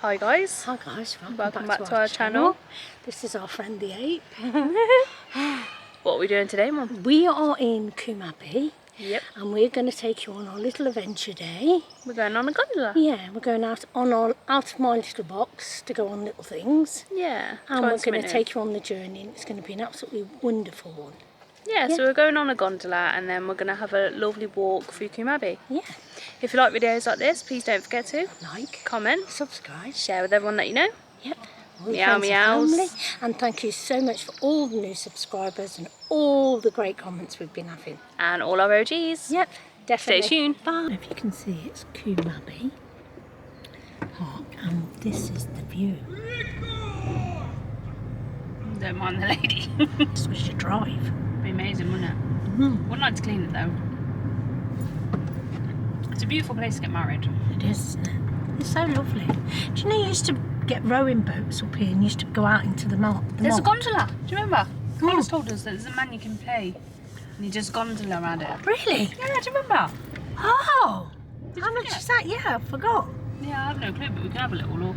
Hi guys. Hi guys, welcome back to our channel. This is our friend the ape. What are we doing today, Mum? We are in Coombe Abbey. Yep. And we're going to take you on our little adventure day. We're going on a gondola. Yeah, we're going out of my little box to go on little things. Yeah. And we're going to take you on the journey, and it's going to be an absolutely wonderful one. Yeah, so we're going on a gondola and then we're going to have a lovely walk through Coombe Abbey. Yeah. If you like videos like this, please don't forget to like, comment, subscribe, share with everyone that you know. Yep. Meow meows. And thank you so much for all the new subscribers and all the great comments we've been having. And all our OGs. Yep, definitely. Stay tuned. Bye. If you can see, it's Coombe Abbey Park, and this is the view. Don't mind the lady. This was your drive. It'd be amazing, wouldn't it? Wouldn't like to clean it though. It's a beautiful place to get married. It is, isn't it? It's so lovely. Do you know you used to get rowing boats up here and used to go out into the north? There's a gondola. Do you remember? Carlos told us that there's a man you can play and you just gondola around it. Really? Yeah, do you remember? Oh! How much is that? Yeah, I forgot. Yeah, I have no clue, but we can have a little look.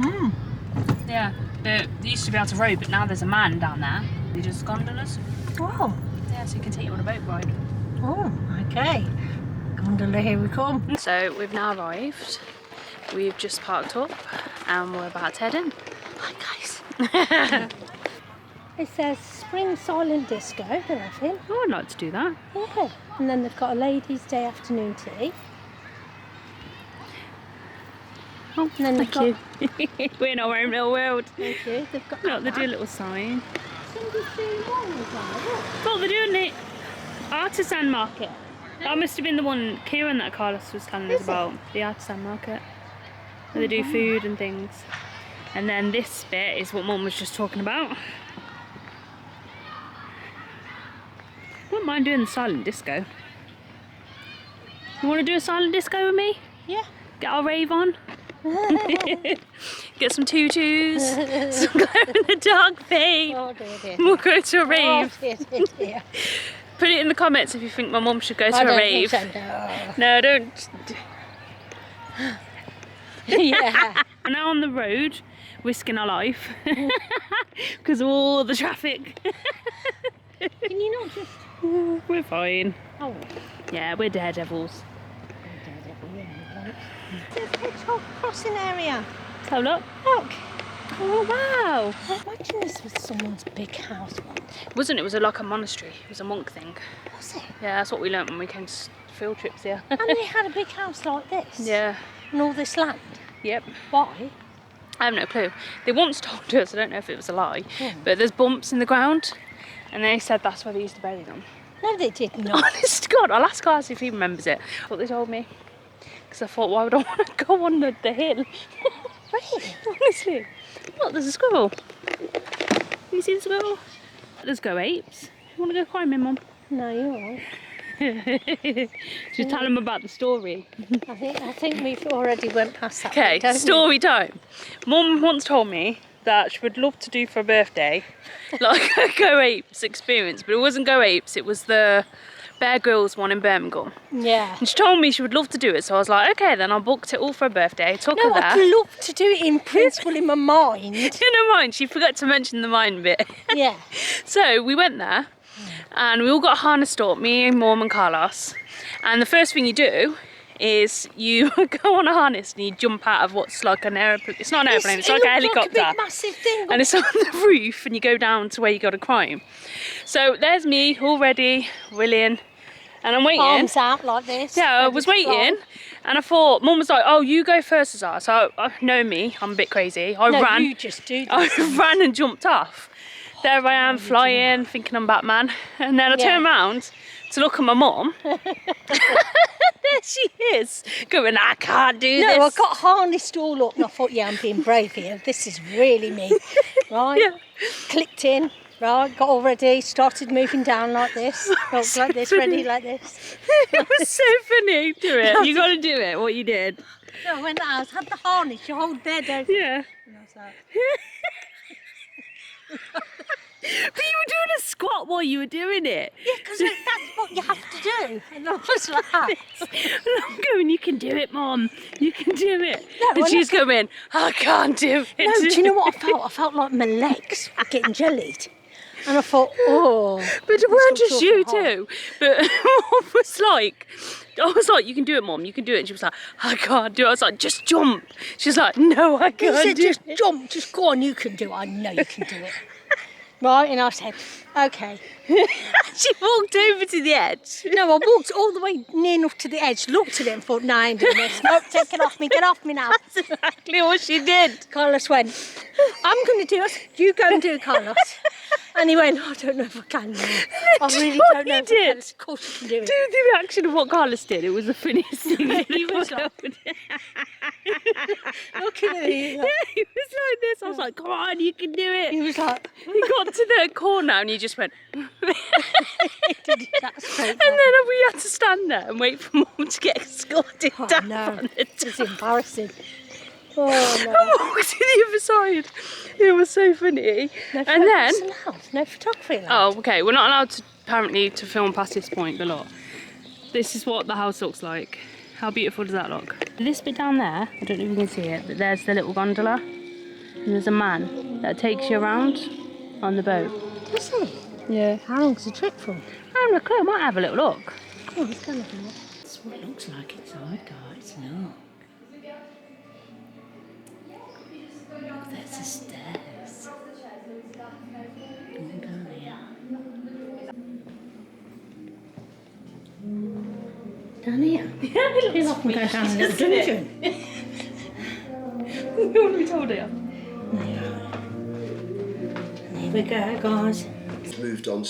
Yeah, they used to be able to row, but now there's a man down there. He just gondolas. Oh. Yeah, so he can take you on a boat ride. Oh, okay. Gondola, here we come. So we've now arrived. We've just parked up and we're about to head in. Hi guys. It says Spring Silent Disco, they're having. Oh, I'd like to do that. Yeah. And then they've got a ladies' day afternoon tea. Oh, and then thank you. We're in our own little world. Thank you. They've got Look, they do a little sign. Cindy's doing one as well. Oh, they're doing the artisan market. That must have been the one, Kieran, that Carlos was telling us about. The artisan market. Where they do food and things. And then this bit is what Mum was just talking about. I wouldn't mind doing the silent disco. You want to do a silent disco with me? Yeah. Get our rave on. Get some tutus, some glow in the dark paint. Oh dear, dear. We'll go to a rave. Oh, dear, dear, dear. Put it in the comments if you think my mum should go to a rave. Think so, no. No, don't. Yeah. We're now on the road, risking our life because of all the traffic. Can you not just... We're fine. Oh. Yeah, we're daredevils. There's a hedgehog crossing area. So look. Look. Oh wow. Imagine this was someone's big house once. Wasn't it? It was like a monastery. It was a monk thing. Was it? Yeah, that's what we learnt when we came to field trips here. And they had a big house like this? Yeah. And all this land? Yep. Why? I have no clue. They once told us, I don't know if it was a lie, but there's bumps in the ground and they said that's where they used to bury them. No, they did not. Honest to God, I'll ask Carlos if he remembers it. What they told me. Because I thought, why would I want to go on the hill? Really? Honestly. Look, there's a squirrel. Can you see the squirrel? Let's go apes. You want to go climbing, Mum? No, you're right. Just tell them about the story. I think we've already went past that. Okay, bit, story time. Mum once told me that she would love to do for a birthday like a Go Apes experience, but it wasn't Go Apes, it was the Bear Grylls one in Birmingham. Yeah. And she told me she would love to do it, so I was like, okay, then I booked it all for a birthday, took her there. I'd love to do it in principle in my mind. In her mind, she forgot to mention the mind bit. Yeah. So we went there and we all got harnessed up, me, Mum and Carlos. And the first thing you do is you go on a harness and you jump out of what's like an aeroplane. It's not an aeroplane, it's like a helicopter. Like a big massive thing. And it's on the roof and you go down to where you got to climb. So there's me all ready, willing, and I'm waiting. Arms out like this. Yeah, I was waiting and I thought, Mum was like, oh, you go first, Azar. So know me, I'm a bit crazy. I ran. You just do this. I ran and jumped off. There I am flying, thinking I'm Batman. And then I turn around to look at my mum. There she is, going, I can't do this. No, I got harnessed all up and I thought, yeah, I'm being brave here. This is really me. Right? Yeah. Clicked in. Right, got all ready, started moving down like this. Looked like this, ready like this. It was so funny. Do it. You got to do it, what you did. No, I went out, had the harness, you hold there, don't you? Yeah. And I was like... But you were doing a squat while you were doing it. Yeah, because that's what you have to do. And I was like, And I'm going, you can do it, Mum. You can do it. No, and she's going, I can't do it. no, do you know what I felt? I felt like my legs were getting jellied. And I thought, oh. But it weren't just you too. But Mum was like, I was like, you can do it, Mum, you can do it. And she was like, I can't do it. I was like, just jump. She's like, no, I He can't said, do just it. jump, just go on, you can do it. I know you can do it. Right, and I said, okay. She walked over to the edge. No, I walked all the way near enough to the edge, looked at it and thought, no, I ain't doing this. Nope, take it off me, get off me now. That's exactly what she did. Carlos went, I'm going to do it. You go and do it, Carlos. And he went, I don't know if I can now. I really what don't know he if I can. did? Of course you can do it. Do the reaction of what Carlos did. It was the funniest thing. He was like, looking at me. Yeah, he was like this. I was like, come on, you can do it. He was like, He got to the corner and he just went. he did that straight And then we had to stand there and wait for Mum to get escorted down no, on the it's top. embarrassing. Oh, no. And walked to the other side. It was so funny. No And then, photographs allowed. No photography allowed. oh, okay, we're not allowed to apparently to film past this point, but look, this is what the house looks like. How beautiful does that look? This bit down there, I don't know if you can see it, but there's the little gondola, and there's a man that takes you around on the boat. Is he? Yeah. How long's the trip for? I don't know, Claire might have a little look. Oh, let's go and have a look. That's what it looks like inside, guys. Look. Look, there's the stairs. Go down here. Down here? Yeah, it Feel like I'm going down a little dungeon. What we told you? Here we go, guys. Moved on,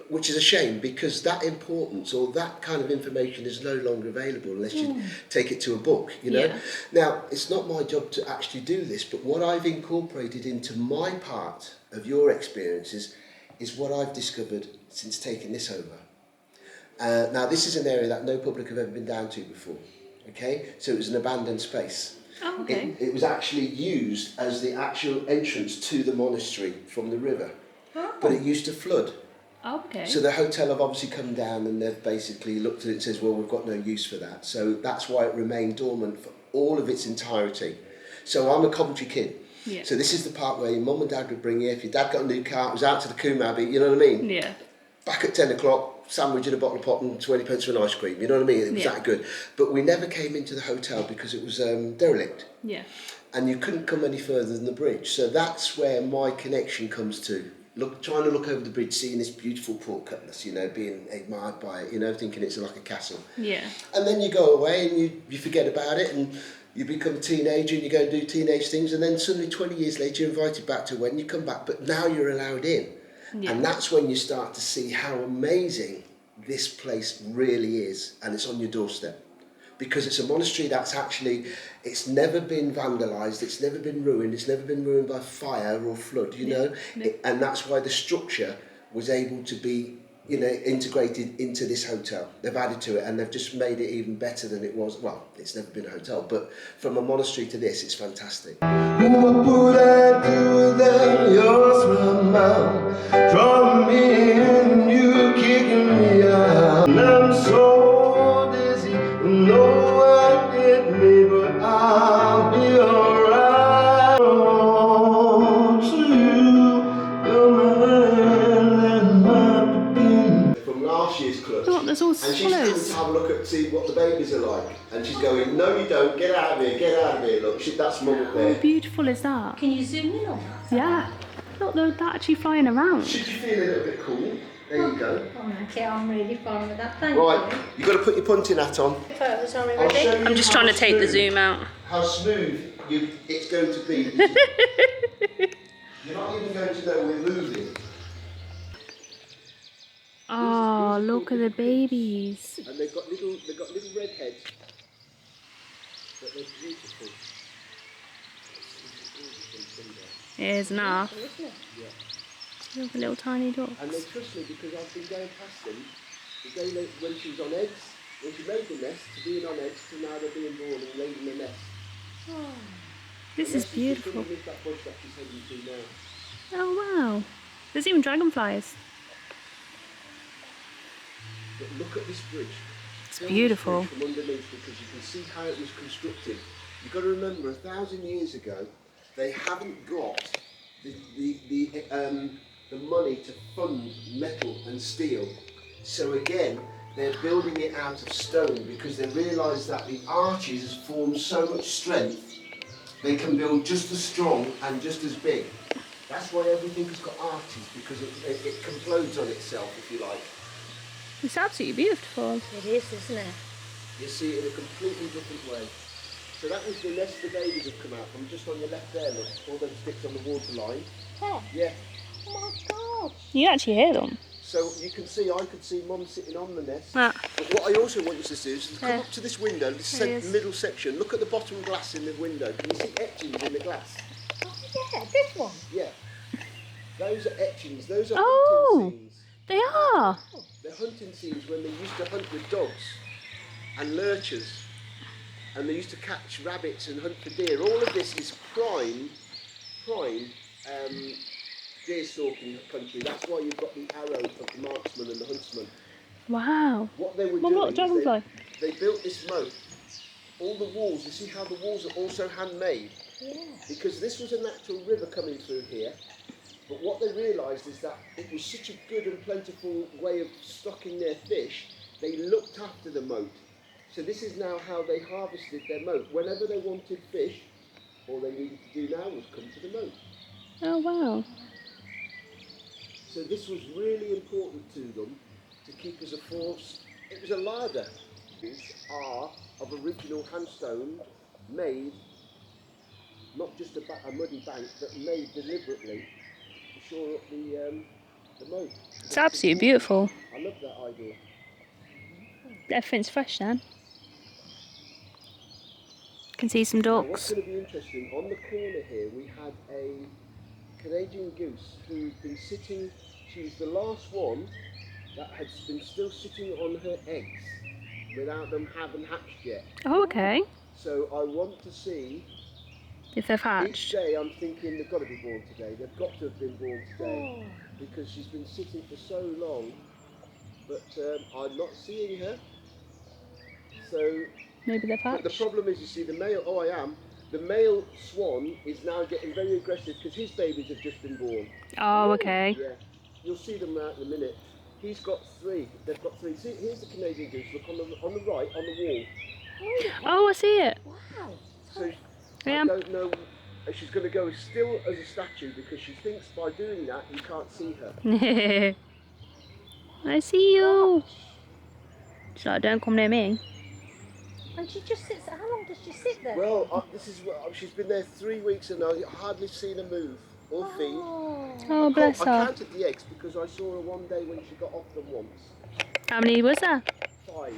which is a shame because that importance or that kind of information is no longer available unless you take it to a book, you know. Yeah. Now, it's not my job to actually do this, but what I've incorporated into my part of your experiences is what I've discovered since taking this over. Now, this is an area that no public have ever been down to before, okay? So it was an abandoned space. Oh, okay. It was actually used as the actual entrance to the monastery from the river. Oh. But it used to flood. Oh, okay. So the hotel have obviously come down and they've basically looked at it and says, well, we've got no use for that. So that's why it remained dormant for all of its entirety. So I'm a Coventry kid. Yeah. So this is the part where your mum and dad would bring you. If your dad got a new car, it was out to the Coombe Abbey, you know what I mean? Yeah. Back at 10 o'clock, sandwich and a bottle of pop and 20 pence for an ice cream, you know what I mean? It was Yeah. that good. But we never came into the hotel because it was derelict. Yeah. And you couldn't come any further than the bridge. So that's where my connection comes to. Trying to look over the bridge, seeing this beautiful Port Cutlass, you know, being admired by it, you know, thinking it's like a castle. Yeah. And then you go away and you forget about it and you become a teenager and you go and do teenage things and then suddenly 20 years later you're invited back to when you come back, but now you're allowed in. Yeah. And that's when you start to see how amazing this place really is, and it's on your doorstep. Because it's a monastery that's actually, it's never been vandalised, it's never been ruined by fire or flood, you know? And that's why the structure was able to be, you know, integrated into this hotel. They've added to it and they've just made it even better than it was. Well, it's never been a hotel, but from a monastery to this, it's fantastic. What would I do without your smile? Drawing me in, you kicking me out. And I'm so dizzy, no one hit me, but I'll be alright. To you, you're my hand and my begin. From last year's club. Look, there's all and she's coming swallows. to have a look at see what the babies are like. And she's going, no you don't, get out of here, get out of here. Look, that's mum up How there. beautiful is that? Can you zoom in on that? Yeah. Look, they're actually flying around. Should you feel a little bit cool? There you go. Oh, okay, I'm really fine with that. Thank Right, you. you've got to put your punting hat on. Photos, are we I'll show ready? you I'm just how trying to take the smooth- zoom out. How smooth it's going to be. You're not even going to know we're moving. Oh, look at the babies. And they've got little red heads. But they're beautiful. Here's enough. Look, a little tiny dog. And they trust me because I've been going past them the day when she was on eggs, when she made the nest, to being on eggs, to now they're being born and laying the nest. This is beautiful. That bush that she's heading to now. Oh wow. There's even dragonflies. But look at this bridge. It's Film beautiful. this bridge from underneath because you can see how it was constructed. You've got to remember, 1,000 years ago, they haven't got the money to fund metal and steel. So again, they're building it out of stone because they realise that the arches form so much strength, they can build just as strong and just as big. That's why everything has got arches, because it complodes on itself, if you like. It's absolutely beautiful. It is, isn't it? You see it in a completely different way. So that was the nest the babies have come out from, just on your left there, look, all those sticks on the water line. Yeah. Yeah. Oh my God. You actually hear them. So you can see, I could see Mum sitting on the nest. Ah. But what I also want you to do is come Yeah. up to this window, this There he is. middle section. Look at the bottom glass in the window. Can you see etchings in the glass? Oh yeah, this one. Yeah. Those are etchings. Those are Oh. hunting scenes. They are. They're hunting scenes when they used to hunt with dogs and lurchers. And they used to catch rabbits and hunt for deer. All of this is prime deer stalking country. That's why you've got the arrow of the marksman and the huntsman. Wow. What they were Mum, look, doing is dragonfly. they built this moat. All the walls, you see how the walls are also handmade? Yeah. Because this was a natural river coming through here. But what they realised is that it was such a good and plentiful way of stocking their fish, they looked after the moat. So this is now how they harvested their moat. Whenever they wanted fish, all they needed to do now was come to the moat. Oh wow. So this was really important to them to keep as a force. It was a larder. These are of original handstone, made, not just a muddy bank, but made deliberately to shore up the moat. It's absolutely beautiful. I love that idea. Everything's fresh then. Can see some Now, what's ducks. going to be interesting, on the corner here we had a Canadian goose who'd been sitting, she was the last one that had been still sitting on her eggs without them having hatched yet. Oh, okay. So I want to see, If they've each hatched. day I'm thinking they've got to be born today, they've got to have been born today, Oh. because she's been sitting for so long, but I'm not seeing her. So, Maybe they've but the hatched. problem is, you see, the male swan is now getting very aggressive because his babies have just been born. Oh, okay. Yeah, you'll see them out in a minute. He's got three. They've got three. See, here's the Canadian goose. Look on the right, on the wall. Oh, I see it. Wow. So Yeah. I don't know. She's going to go as still as a statue because she thinks by doing that you can't see her. I see you. She's like, don't come near me. And she just sits. How long does she sit there? Well, this is what she's been there 3 weeks and I've hardly seen her move or feed. Oh. Oh, bless I her. counted the eggs because I saw her one day when she got off them once. How many was there? 5.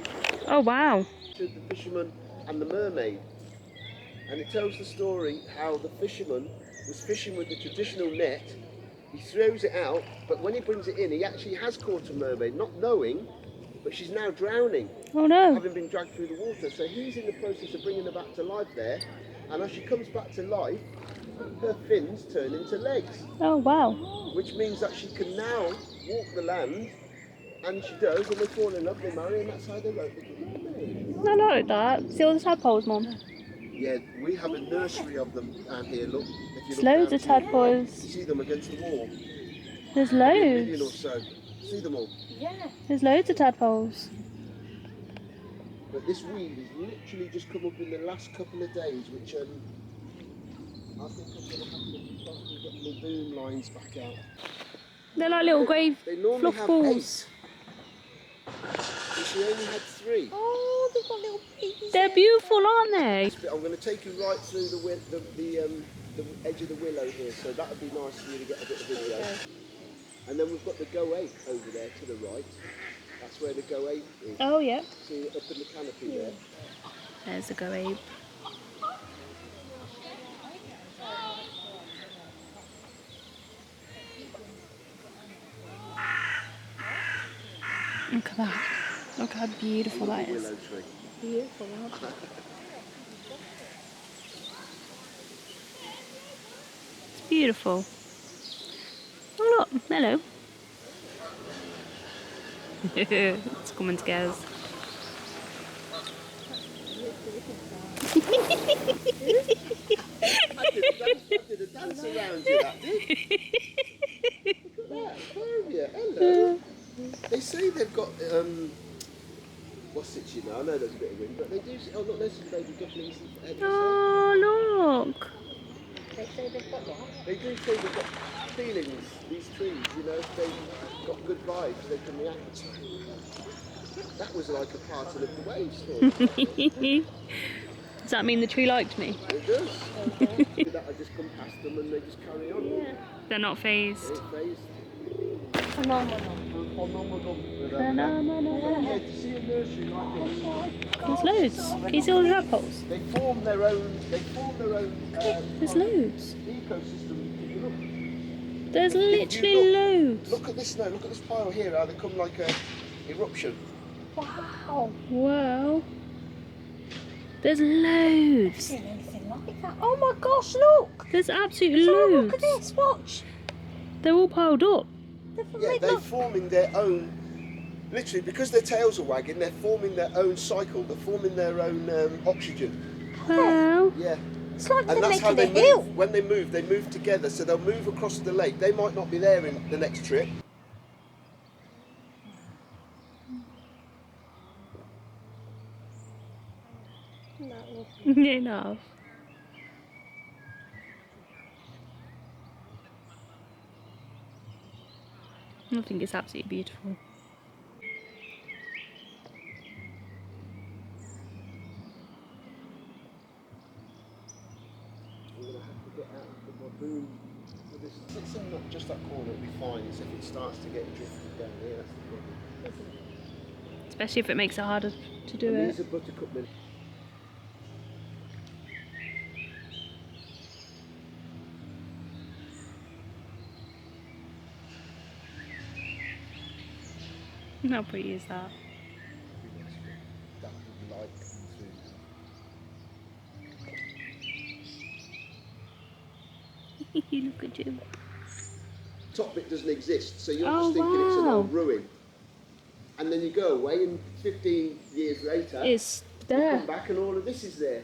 Oh, wow. To the fisherman and the mermaid. And it tells the story how the fisherman was fishing with the traditional net. He throws it out, but when he brings it in, he actually has caught a mermaid, not knowing, but she's now drowning, Oh, no. having been dragged through the water. So he's in the process of bringing her back to life there. And as she comes back to life, her fins turn into legs, Oh, wow. which means that she can now walk the land. And she does, and they fall in love, they marry, and that's how they wrote the mermaid. I like that. See all the tadpoles, Mum? Yeah, we have a nursery of them down here, look. If you There's look loads down of to the right, tadpoles. you see them against the wall. There's A million or loads. so. See them all. Yeah. There's loads of tadpoles. But this weed has literally just come up in the last couple of days, which I think I'm going to have to possibly get my boom lines back out. They're like little grey They normally fluff have balls. 8, but she only had 3. Oh, they've got little babies. They're there. beautiful, aren't they? I'm going to take you right through the edge of the willow here, so that would be nice for you to get a bit of video. Okay. And then we've got the go ape over there to the right. That's where the go ape is. Oh, yeah. See it up in the canopy there. There's the goabe. Look at that. Look how beautiful that is. Willow tree. Beautiful, aren't they? It's beautiful. Oh, Oh look, hello. It's coming together. I did a dance around you, that did. Look at that, Clovia, hello. They say they've got, what's it, you know, I know there's a bit of wind, but they do, oh look, there's some baby ducklings. Oh look. They say they've got what? They do say they've got feelings, these trees, you know, they've got good vibes, they can react. That was like a part of the wave story. Does that mean the tree liked me? It does. That I just come past them and they just carry on. Yeah. They're not phased. They're phased. Phenomenal. Yeah, to see a nursery like this. There's loads. Can you see all the tadpoles? They form their own. There's loads. Ecosystem. There's literally loads. Look at this now. Look at this pile here. How they come like a eruption. Wow. Wow. There's loads. I've seen anything like that. Oh my gosh, look! There's absolutely Sarah, loads. look at this, watch. They're all piled up. Yeah, they're forming their own. Literally, because their tails are wagging, they're forming their own cycle. They're forming their own oxygen. Wow. Yeah. It's like And they're that's how making they a hill. move. When they move together. So they'll move across the lake. They might not be there in the next trip. Yeah, no. I think it's absolutely beautiful. I'm going to have to get out of the baboon. If it's in just that corner, it'll be fine. It's if it starts to get drifted down here, that's the problem. Especially if it makes it harder to do And it. these are buttercup lilies. How pretty is that? That would be like to... Look at you. Top bit doesn't exist, so you're Oh, just thinking it's an wow. old ruin. And then you go away and 15 years later, It's you there. come back and all of this is there.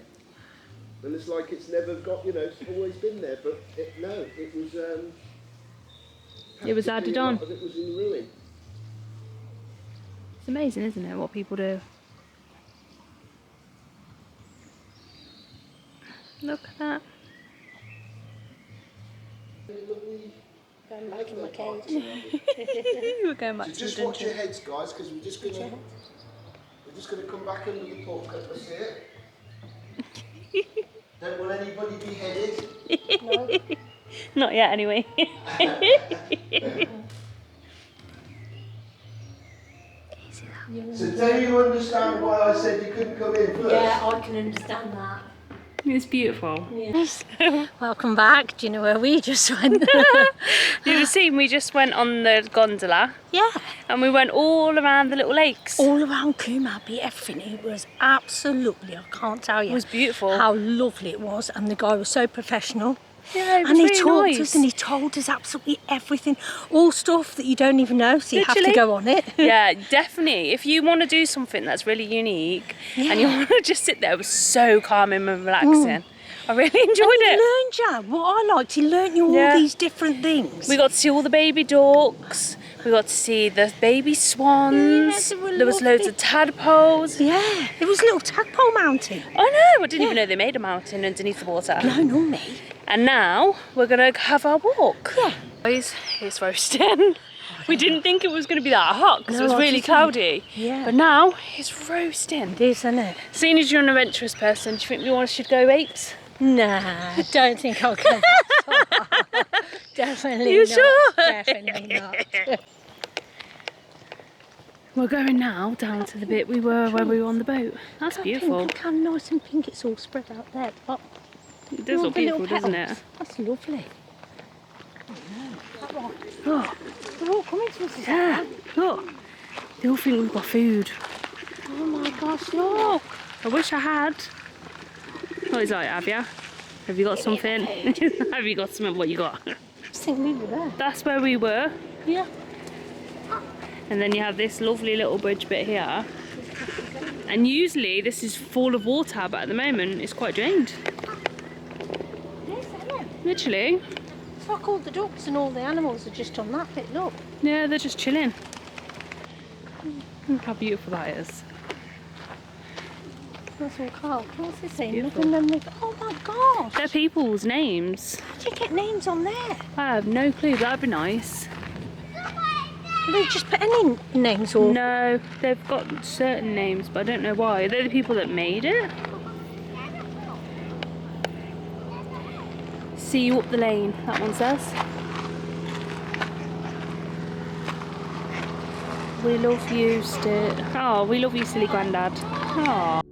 And it's like it's never got, you know, it's always been there, but no, it was... It was added on. A lot of it was in ruin. It's amazing, isn't it, what people do? Look at that. Going back in my cage. We're going back So to just the watch your dungeon. heads, guys, because we're just gonna come back under the pork. That's it. Don't want anybody beheaded. No. Not yet, anyway. So do you understand why I said you couldn't come in first? Yeah, I can understand that. It's beautiful. Yes. Welcome back. Do you know where we just went? You've seen we just went on the gondola Yeah. and we went all around the little lakes. All around Coombe Abbey, everything. It was absolutely, I can't tell you. It was beautiful. How lovely it was. And the guy was so professional. Yeah, it was And he really talked nice. us and he told us absolutely everything. All stuff that you don't even know, so you have Literally. to go on it. Yeah, definitely. If you want to do something that's really unique and you want to just sit there, it was so calming and relaxing. I really enjoyed And it. he learned, yeah, what I liked, he learned you all Yeah. these different things. We got to see all the baby ducks. We got to see the baby swans. Yes, they were There was loads lovely. of tadpoles. Yeah, it was a little tadpole mountain. I know. I didn't even know they made a mountain underneath the water. No, not me. And now we're gonna have our walk. Yeah. Guys, it's roasting. We didn't think it was going to be that hot because No, it was I really didn't. cloudy. Yeah. But now it's roasting. It is, isn't it? Seeing as you're an adventurous person, do you think we all should go apes? Nah, I don't think I'll go that far. Definitely You not. sure? Definitely not. We're going now down to the bit we were when we were on the boat. That's beautiful. Pink, how nice and pink it's all spread out there. But It does look the little beautiful, doesn't it? petals. That's lovely. Oh, They're all coming to us. yeah. Look. They all think we've got food. Oh my gosh, look. I wish I had. What is that, have you? Have you got something? Have you got something? What you got? just think we were there. That's where we were. Yeah. And then you have this lovely little bridge bit here. And usually this is full of water, but at the moment it's quite drained. Yes, I know. Literally. It's like all the ducks and all the animals are just on that bit, look. Yeah, they're just chilling. Look how beautiful that is. That's all Carl. What's he saying? Beautiful. Look, and then oh my gosh. They're people's names. How do you get names on there? I have no clue, that'd be nice. Do they just put any names or? No, they've got certain names, but I don't know why. They're the people that made it. See you up the lane, that one says. We love you, Oh, we love you, silly granddad. Oh.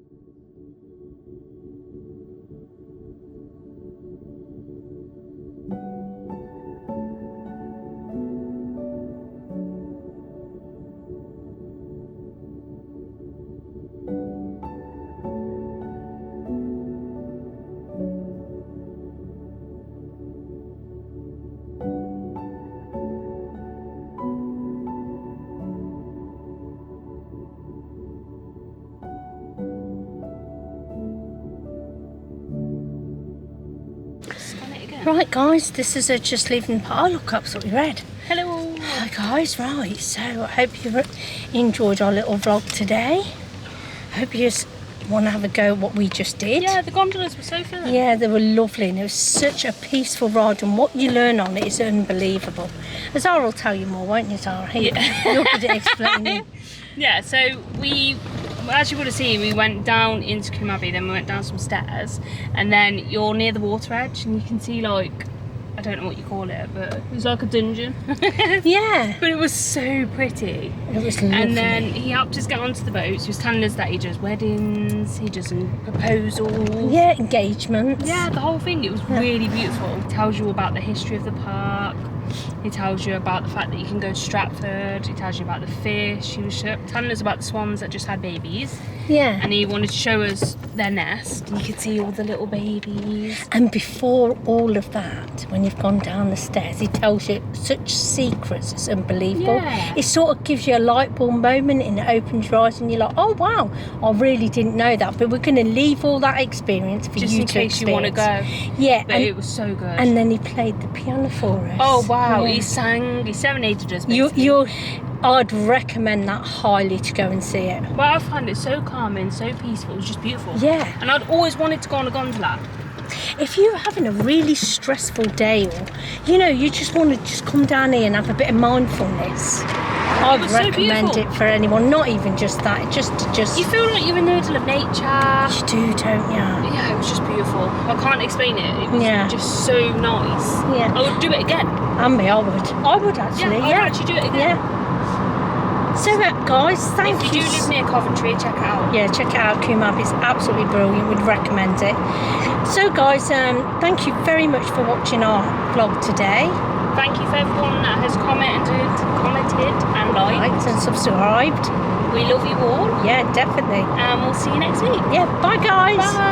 Right guys, this is just leaving the park. Oh, look, absolutely red. Hello. Hi guys, right, so I hope you enjoyed our little vlog today. I hope you want to have a go at what we just did. Yeah, the gondolas were so fun. Yeah, they were lovely and it was such a peaceful ride, and what you learn on it is unbelievable. Zara will tell you more, won't you, Zara? Yeah. You're good at explaining. Yeah, so as you would have seen, we went down into Coombe Abbey, then we went down some stairs, and then you're near the water edge and you can see, like, I don't know what you call it, but it was like a dungeon. Yeah. But it was so pretty. It was lovely. And then he helped us get onto the boats. He was telling us that he does weddings, he does proposals. Yeah, engagements. Yeah, the whole thing. It was really beautiful. He tells you about the history of the park. He tells you about the fact that you can go to Stratford. He tells you about the fish. He was telling us about the swans that just had babies. Yeah. And he wanted to show us their nest. And you could see all the little babies. And before all of that, when you've gone down the stairs, he tells you such secrets, it's unbelievable. Yeah. It sort of gives you a light bulb moment and it opens your eyes and you're like, oh wow, I really didn't know that. But we're going to leave all that experience for Just you in to case you want to experience. go. Yeah. But it was so good. And then he played the piano for us. oh wow, Yeah. he serenaded us basically. I'd recommend that highly to go and see it. Well, I found it so calming, so peaceful. It was just beautiful. Yeah. And I'd always wanted to go on a gondola. If you're having a really stressful day, or you just want to just come down here and have a bit of mindfulness, I'd was so recommend beautiful. it for anyone. Not even just that, just You feel like you're in the middle of nature. you do, don't you? Yeah, it was just beautiful. I can't explain it. It was Yeah. just so nice. Yeah. I would do it again. And me, I would actually. Yeah, I would actually do it again. Yeah. So guys, thank If you you. do live near Coventry, check it out. Yeah, check it out. Coombe Abbey is absolutely brilliant. We'd recommend it. So guys, thank you very much for watching our vlog today. Thank you for everyone that has commented and liked. Liked and subscribed. We love you all, Yeah, definitely. and we'll see you next week. Yeah, bye guys. Bye.